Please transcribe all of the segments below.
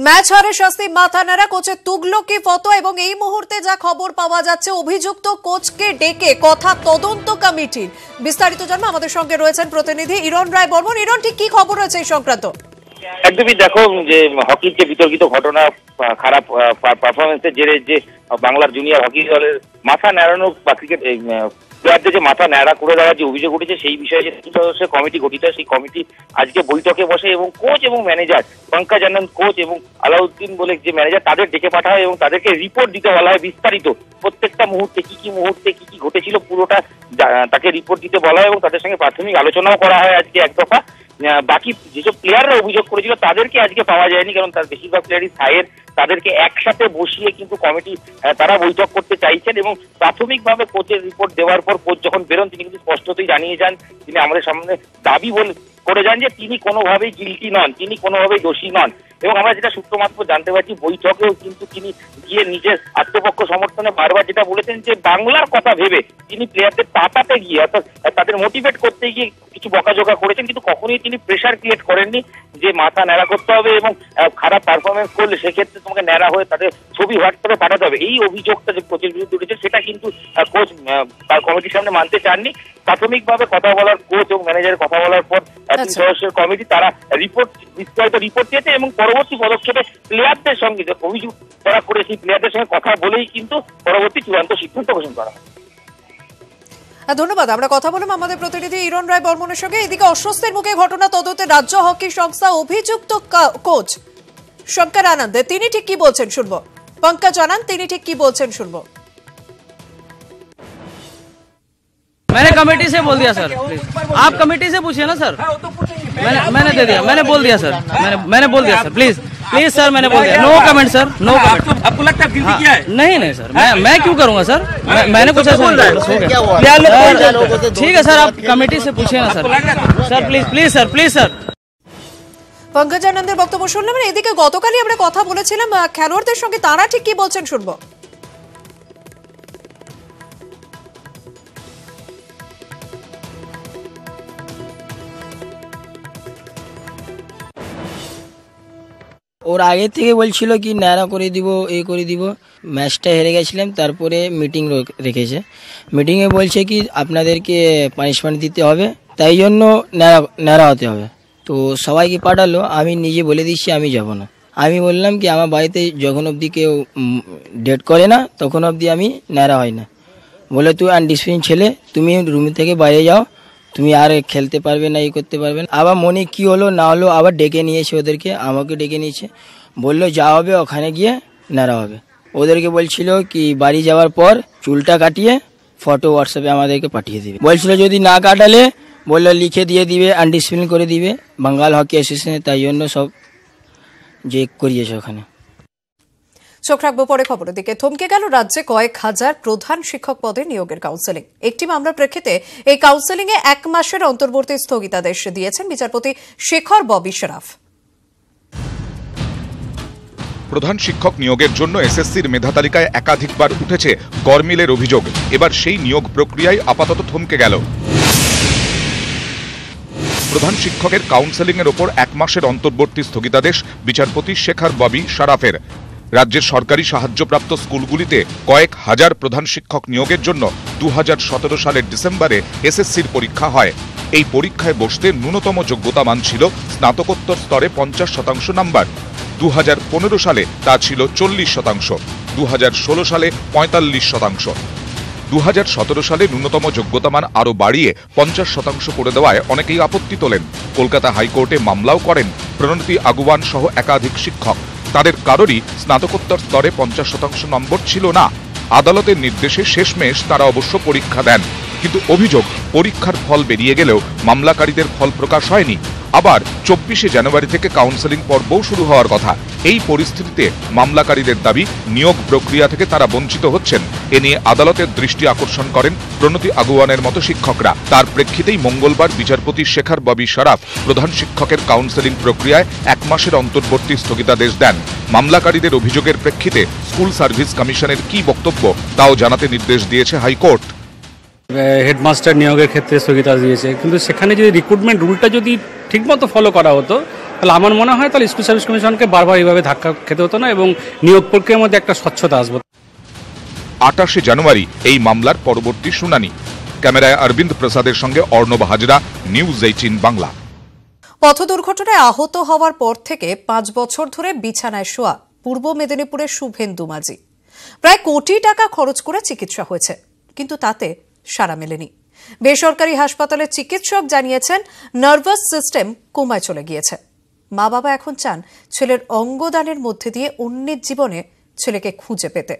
Match হারে শাস্তি মাথা নাড়া কোচের তুগলকি ফটো এবং এই মুহূর্তে যা খবর পাওয়া যাচ্ছে অভিযুক্ত কোচকে ডেকে কথা তদন্ত কমিটির। বিস্তারিত জানবো আমাদের সঙ্গে রয়েছেন প্রতিনিধি ইরণ রায় বর্মন। ইরণ, ঠিক কি খবর রয়েছে এই সংক্রান্ত? একদমই দেখো, যে হকির যে বিতর্কিত ঘটনা, খারাপ পারফরমেন্সের জেরে যে বাংলার জুনিয়র হকি দলের মাথা নাড়ানো বা ক্রিকেট প্লেয়ারদের যে মাথা ন্যাড়া করে দেওয়ার যে অভিযোগ উঠেছে, সেই বিষয়ে যে 3 সদস্যের কমিটি গঠিত, সেই কমিটি আজকে বৈঠকে বসে এবং কোচ এবং ম্যানেজার পঙ্কজ আনন্দ কোচ এবং আলাউদ্দিন বলে যে ম্যানেজার, তাদের ডেকে পাঠা হয় এবং তাদেরকে রিপোর্ট দিতে বলা হয়। বিস্তারিত প্রত্যেকটা মুহূর্তে কি ঘটেছিল পুরোটা তাকে রিপোর্ট দিতে বলা হয় এবং তাদের সঙ্গে প্রাথমিক আলোচনাও করা হয় আজকে এক দফা। বাকি যেসব প্লেয়াররা অভিযোগ করেছিল তাদেরকে আজকে পাওয়া যায়নি, কারণ তার বেশিরভাগ প্লেয়ারই সাইয়ের। তাদেরকে একসাথে বসিয়ে কিন্তু কমিটি তারা বৈঠক করতে চাইছেন এবং প্রাথমিকভাবে কোচের রিপোর্ট দেওয়ার পর কোচ যখন বেরোন, তিনি কিন্তু স্পষ্টতই জানিয়ে যান, তিনি আমাদের সামনে দাবি করে যান যে তিনি কোনোভাবেই গিলটি নন, তিনি কোনোভাবেই দোষী নন। এবং আমরা যেটা সূত্র মাত্র জানতে পারছি, বৈঠকেও কিন্তু তিনি গিয়ে নিজের আত্মপক্ষ সমর্থনে বারবার যেটা বলেছেন যে বাংলার কথা ভেবে তিনি প্লেয়ারদের তাতাতে গিয়ে, অর্থাৎ তাদের মোটিভেট করতে গিয়ে কিছু বকাঝোকা করেছেন, কিন্তু কখনোই তিনি প্রেশার ক্রিয়েট করেননি যে মাথা ন্যাড়া করতে হবে এবং খারাপ পারফরমেন্স করলে সেক্ষেত্রে তোমাকে ন্যাড়া হয়ে তাদের ছবি হোয়াটসঅ্যাপে পাঠাতে হবে। এই অভিযোগটা যে কোচের বিরুদ্ধে উঠেছে, সেটা কিন্তু কোচ তার কমিটির সামনে মানতে চাননি। প্রাথমিকভাবে কথা বলার, কোচ এবং ম্যানেজারের কথা বলার পর 3 সদস্যের কমিটি তারা বিস্তারিত রিপোর্ট দিয়েছে এবং পরবর্তী পদক্ষেপে প্লেয়ারদের সঙ্গে যে অভিযোগ তারা করে, সেই প্লেয়ারদের সঙ্গে কথা বলেই কিন্তু পরবর্তী চূড়ান্ত সিদ্ধান্ত ঘোষণা করা হয়। ধন্যবাদ। আমরা কথা বললাম আমাদের প্রতিনিধি ইরণ রায় বর্মনের সঙ্গে। এদিকে অস্বস্তির মুখে ঘটনা তদন্তে রাজ্য হকি সংস্থা অভিযুক্ত কোচ শঙ্কর আনন্দ, তিনি ঠিক কি বলছেন শুনবো। পঙ্কজ আনন্দ, তিনি ঠিক কি বলছেন শুনবো। मैंने कमेटी से बोल दिया सर, प्लीज आप कमेटी से पूछिए ना सर। मैंने दे दिया, मैंने बोल दिया सर, मैंने बोल दिया सर। प्लीज सर, मैंने बोल दिया। No comment sir, no comment. आपको लगता है गिल्टी किया है? नहीं सर, मैं क्यों करूंगा सर, मैंने कुछ ऐसा ठीक है सर, आप कमेटी से पूछिए ना sir. Sir please sir. Pankaj আনন্দের বক্তব্য শুনলাম। এদিকে গতকালই আমরা কথা বলেছিলাম খেলোয়াড়দের সঙ্গে, তারা ঠিক কি বলছেন শুনবো। ওর আগে থেকে বলছিল কি ন্যাড়া করে দিব, এই করে দিব। ম্যাচটা হেরে গেছিলাম, তারপরে মিটিং রেখেছে। মিটিংয়ে বলছে কি আপনাদেরকে পানিশমেন্ট দিতে হবে, তাই জন্য ন্যাড়া হতে হবে। তো সবাইকে পাঠালো, আমি নিজে বলে দিচ্ছি আমি যাব না। আমি বললাম কি আমার বাড়িতে যখন অবধি কেউ ডেট করে না তখন অবধি আমি ন্যাড়া হয় না। বলে তুই আনডিসিপ্লিন ছেলে, তুমি রুম থেকে বাইরে যাও, তুমি আর খেলতে পারবে না, এই করতে পারবে না। আবার মনে কি হলো না হলো আবার ডেকে নিয়েছে ওদেরকে, আমাকে ডেকে নিয়েছে, বললো যা হবে ওখানে গিয়ে ন্যাড়া হবে। ওদেরকে বলছিল কি বাড়ি যাওয়ার পর চুলটা কাটিয়ে ফটো হোয়াটসঅ্যাপে আমাদেরকে পাঠিয়ে দিবে। বলছিল যদি না কাটালে বললো লিখে দিয়ে দিবে, আনডিসিপ্লিন করে দিবে বাঙ্গাল হকি অ্যাসোসিয়েশনে। তাই জন্য সব যে করিয়েছে ওখানে। চোখ রাখবো পরে খবরের দিকে। থমকে গেল রাজ্যে কয়েক হাজার প্রধান শিক্ষক পদে নিয়োগের কাউন্সেলিং। একটি মামলার প্রেক্ষিতে এই কাউন্সেলিং এ 1 মাসের অন্তর্বর্তী স্থগিতাদেশ দিয়েছেন বিচারপতি শেখর ববি শরাফ। প্রধান শিক্ষক নিয়োগের জন্য এসএসসির মেধা তালিকায় একাধিকবার উঠেছে গরমিলের অভিযোগ। এবার সেই নিয়োগ প্রক্রিয়ায় আপাতত থমকে গেল। প্রধান শিক্ষকের কাউন্সেলিং এর ওপর 1 মাসের অন্তর্বর্তী স্থগিতাদেশ বিচারপতি শেখর ববি শরাফের। রাজ্যের সরকারি সাহায্যপ্রাপ্ত স্কুলগুলিতে কয়েক হাজার প্রধান শিক্ষক নিয়োগের জন্য 2017 সালের ডিসেম্বরে এসএসসির পরীক্ষা হয়। এই পরীক্ষায় বসতে ন্যূনতম যোগ্যতা মান ছিল স্নাতকোত্তর স্তরে 50% নাম্বার। 2015 সালে তা ছিল 40%, 2016 সালে 45%। 2017 সালে ন্যূনতম যোগ্যতা মান আরও বাড়িয়ে 50% করে দেওয়ায় অনেকেই আপত্তি তোলেন। কলকাতা হাইকোর্টে মামলাও করেন প্রণতি আগুয়ান সহ একাধিক শিক্ষক। তাদের কারোরই স্নাতকোত্তর স্তরে 50% নম্বর ছিল না। আদালতের নির্দেশে শেষমেশ তারা অবশ্য পরীক্ষা দেন, কিন্তু অভিযোগ পরীক্ষার ফল বেরিয়ে গেলেও মামলাকারীদের ফল প্রকাশ হয়নি। আবার 24শে জানুয়ারি থেকে কাউন্সেলিং পর্বও শুরু হওয়ার কথা। এই পরিস্থিতিতে মামলাকারীদের দাবি নিয়োগ প্রক্রিয়া থেকে তারা বঞ্চিত হচ্ছেন। এ নিয়ে আদালতের দৃষ্টি আকর্ষণ করেন প্রণতি আগুয়ানের মতো শিক্ষকরা। তার প্রেক্ষিতেই মঙ্গলবার বিচারপতি শেখর ববি শরাফ প্রধান শিক্ষকের কাউন্সেলিং প্রক্রিয়ায় 1 মাসের অন্তর্বর্তী স্থগিতাদেশ দেন। মামলাকারীদের অভিযোগের প্রেক্ষিতে স্কুল সার্ভিস কমিশনের কি বক্তব্য তাও জানাতে নির্দেশ দিয়েছে হাইকোর্ট। হেডমাস্টার নিয়োগের ক্ষেত্রে স্থগিতাদেশ দিয়েছে, কিন্তু সেখানে যদি রিক্রুটমেন্ট রুলটা যদি ঠিকমতো ফলো করা হতো তাহলে আমার মনে হয় তাহলে স্কুল সার্ভিস কমিশনকে বারবার এইভাবে ধাক্কা খেতে হতো না এবং নিয়োগ প্রক্রিয়ার মধ্যে একটা স্বচ্ছতা আসবে। 28 জানুয়ারি এই মামলার পরবর্তী শুনানি। ক্যামেরায় অরবিন্দ প্রসাদের সঙ্গে অর্ণব হাজরা, নিউজ 18 বাংলা। পথ দুর্ঘটনায় আহত হওয়ার পর থেকে 5 বছর ধরে বিছানায় শোয়া পূর্ব মেদিনীপুরের শুভেন্দু মাঝি। প্রায় কোটি টাকা খরচ করে চিকিৎসা হয়েছে, কিন্তু তাতে সাড়া মেলেনি। বেসরকারি হাসপাতালের চিকিৎসক জানিয়েছেন নার্ভাস সিস্টেম কোমায় চলে গিয়েছে। মা বাবা এখন চান ছেলের অঙ্গদানের মধ্যে দিয়ে অন্যের জীবনে ছেলেকে খুঁজে পেতে।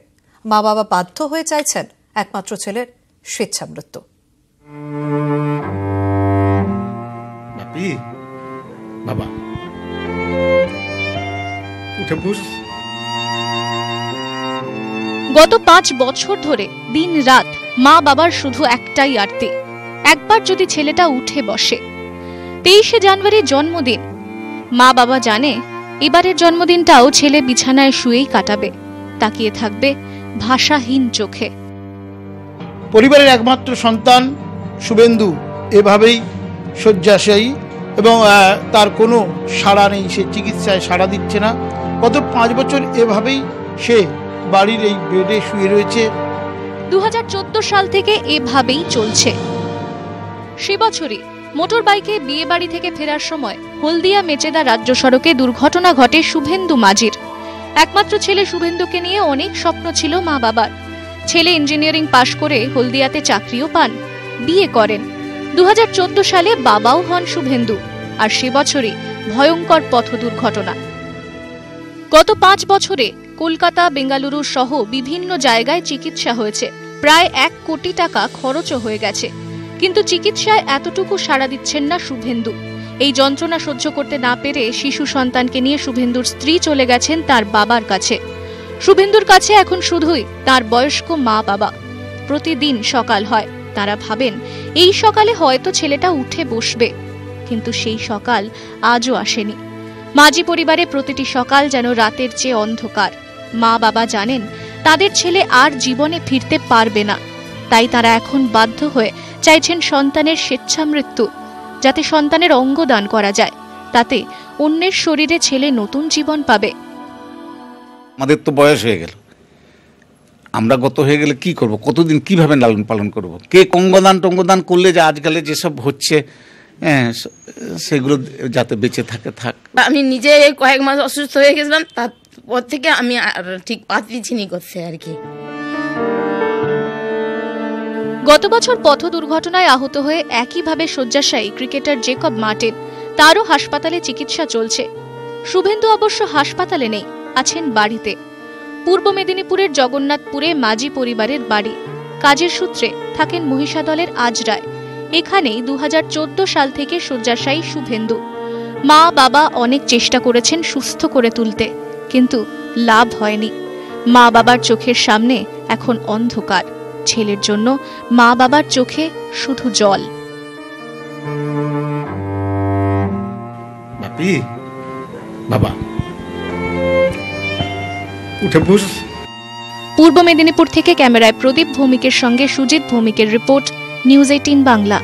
মা বাবা বাধ্য হয়ে চাইছেন একমাত্র ছেলের স্বেচ্ছা মৃত্যু। বাবা উঠে বস। গত 5 বছর ধরে দিন রাত মা বাবার শুধু একটাই আরতি, একবার যদি ছেলেটা উঠে বসে। 23শে জানুয়ারি জন্মদিন। মা বাবা জানে এবারের জন্মদিনটাও ছেলে বিছানায় শুয়েই কাটাবে, তাকিয়ে থাকবে ভাষাহীন চোখে। পরিবারের একমাত্র সন্তান শুভেন্দু এভাবেই শয্যাশায়ী এবং তার কোনো সাড়া নেই, সে চিকিৎসায় সাড়া দিচ্ছে না। গত 5 বছর এভাবেই সে বাড়ির এই বেডে শুয়ে রয়েছে। 2014 সাল থেকে এভাবেই চলছে। সে বছরই মোটর বাইকে বিয়ে বাড়ি থেকে ফেরার সময় হলদিয়া মেচেদা রাজ্য সড়কে দুর্ঘটনা ঘটে শুভেন্দু মাঝির। একমাত্র ছেলে শুভেন্দুকে নিয়ে অনেক স্বপ্ন ছিল মা বাবার। ছেলে ইঞ্জিনিয়ারিং পাশ করে হলদিয়াতে চাকরিও পান, বিয়ে করেন। 2014 সালে বাবাও হন শুভেন্দু, আর সে বছরই ভয়ঙ্কর পথ দুর্ঘটনা। গত 5 বছরে কলকাতা, বেঙ্গালুরু সহ বিভিন্ন জায়গায় চিকিৎসা হয়েছে, প্রায় 1 কোটি টাকা খরচও হয়ে গেছে, কিন্তু চিকিৎসায় এতটুকু সাড়া দিচ্ছেন না শুভেন্দু। এই যন্ত্রণা সহ্য করতে না পেরে শিশু সন্তানকে নিয়ে শুভেন্দুর স্ত্রী চলে গেছেন তার বাবার কাছে। শুভেন্দুর কাছে এখন শুধুই তার বয়স্ক মা বাবা। প্রতিদিন সকাল হয়, তারা ভাবেন এই সকালে হয়তো ছেলেটা উঠে বসবে, কিন্তু সেই সকাল আজও আসেনি। মাঝি পরিবারে প্রতিটি সকাল যেন রাতের চেয়ে অন্ধকার। মা বাবা জানেন তাদের ছেলে আর জীবনে ফিরতে পারবে না, তাই তারা এখন বাধ্য হয়ে চাইছেন সন্তানের স্বেচ্ছা মৃত্যু, যাতে সন্তানের অঙ্গ দান করা যায়, তাতে অন্যের শরীরে ছেলে নতুন জীবন পাবে। আমাদের তো বয়স হয়ে গেল, আমরা গত হয়ে গেলে কি করব? কতদিন কিভাবে লালন পালন করব? কে অঙ্গদান করলে যে আজকালে যেসব হচ্ছে সেগুলো যাতে বেঁচে থাকে থাক। আমি নিজে কয়েক মাস অসুস্থ হয়ে গেছিলাম, তারপর থেকে আমি আর ঠিক পাচ্ছি করছে আর কি। গত বছর পথ দুর্ঘটনায় আহত হয়ে একইভাবে শয্যাশায়ী ক্রিকেটার জেকব মার্টিন, তারও হাসপাতালে চিকিৎসা চলছে। শুভেন্দু অবশ্য হাসপাতালে নেই, আছেন বাড়িতে। পূর্ব মেদিনীপুরের জগন্নাথপুরে মাঝি পরিবারের বাড়ি। কাজের সূত্রে থাকেন মহিষাদলের আজরায়। এখানেই 2014 সাল থেকে শয্যাশায়ী শুভেন্দু। মা বাবা অনেক চেষ্টা করেছেন সুস্থ করে তুলতে, কিন্তু লাভ হয়নি। মা বাবার চোখের সামনে এখন অন্ধকার। ছেলের জন্য মা বাবার চোখে শুধু জল। বাবা উঠে বস। পূর্ব মেদিনীপুর থেকে ক্যামেরায় প্রদীপ ভৌমিকের সঙ্গে সুজিত ভৌমিকের রিপোর্ট, নিউজ 18 বাংলা।